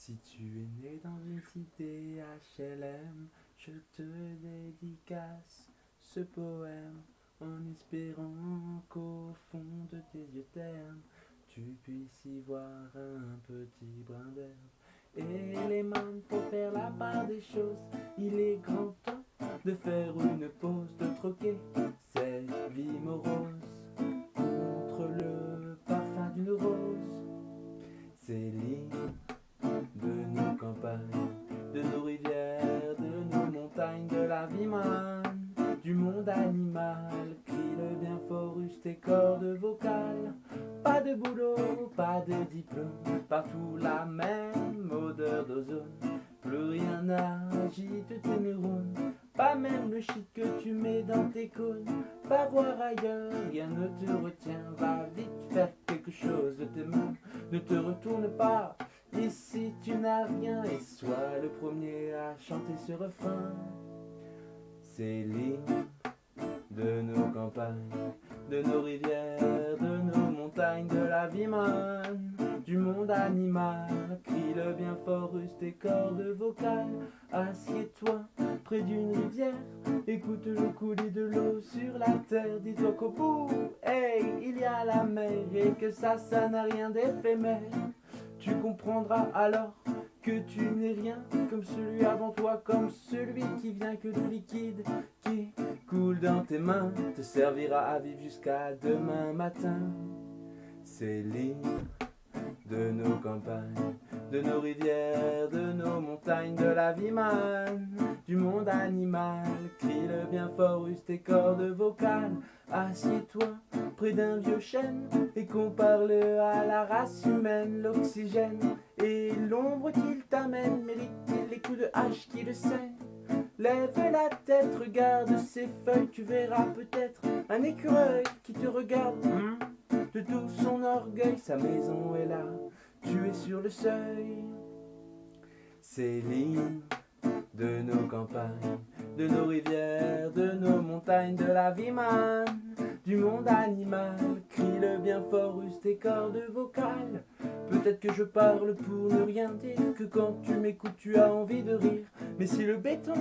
Si tu es né dans une cité HLM, je te dédicace ce poème en espérant qu'au fond de tes yeux ternes, tu puisses y voir un petit brin d'herbe. Et les mains, faut faire la part des choses, il est grand temps de faire une pause, de troquer cette vie morose contre le parfum d'une rose. C'est l'hymne de nos campagnes, de nos rivières, de nos montagnes, de la vie manne, du monde animal. Crie le bien fort, use tes cordes vocales. Pas de boulot, pas de diplôme, partout la même odeur d'ozone. Plus rien n'agite tes neurones, pas même le shit que tu mets dans tes cônes. Va voir ailleurs, rien ne te retient, va vite faire quelque chose de tes mains. Ne te retourne pas, ici tu n'as rien, et sois le premier à chanter ce refrain. C'est l'hymne de nos campagnes, de nos rivières, de nos montagnes, de la vie manne, du monde animal. Crie-le bien fort, use tes cordes vocales. Assieds-toi près d'une rivière, écoute le couler de l'eau sur la terre. Dis-toi qu'au bout, hey, il y a la mer, et que ça n'a rien d'éphémère. Tu comprendras alors que tu n'es rien comme celui avant toi, comme celui qui vient que du liquide qui coule dans tes mains, te servira à vivre jusqu'à demain matin. C'est l'hymne de nos campagnes, de nos rivières, de nos montagnes, de la vie manne, du monde animal. Crie-le bien fort, use tes cordes vocales. Assieds-toi près d'un vieux chêne et compare-le à la race humaine. L'oxygène et l'ombre qu'il t'amène mérite-t-il les coups de hache qui le saignent? Lève la tête, regarde ces feuilles, tu verras peut-être un écureuil qui te regarde de tout son orgueil. Sa maison est là, tu es sur le seuil. C'est l'hymne de nos campagnes, de nos rivières, de nos montagnes, de la vie manne, du monde animal. Crie-le bien fort, use tes cordes vocales. Peut-être que je parle pour ne rien dire, que quand tu m'écoutes tu as envie de rire. Mais si le béton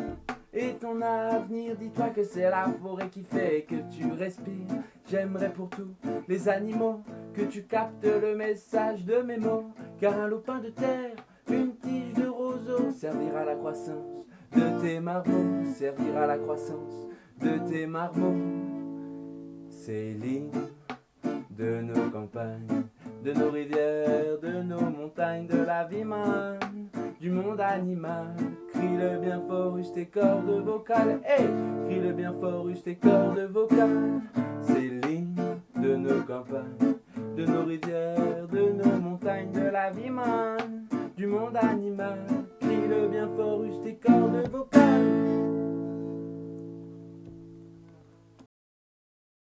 est ton avenir, dis-toi que c'est la forêt qui fait que tu respires. J'aimerais pour tous les animaux que tu captes le message de mes mots, car un lopin de terre, une tige de roseau servira à la croissance de tes marmots, servira à la croissance de tes marmots. C'est l'hymne de nos campagnes, de nos rivières, de nos montagnes, de la vie manne, du monde animal. Crie-le bien fort, use tes cordes vocales. Hey, crie-le bien fort, use tes cordes vocales. C'est l'hymne de nos campagnes, de nos rivières, de nos montagnes, de la vie manne, du monde animal. Crie-le bien fort.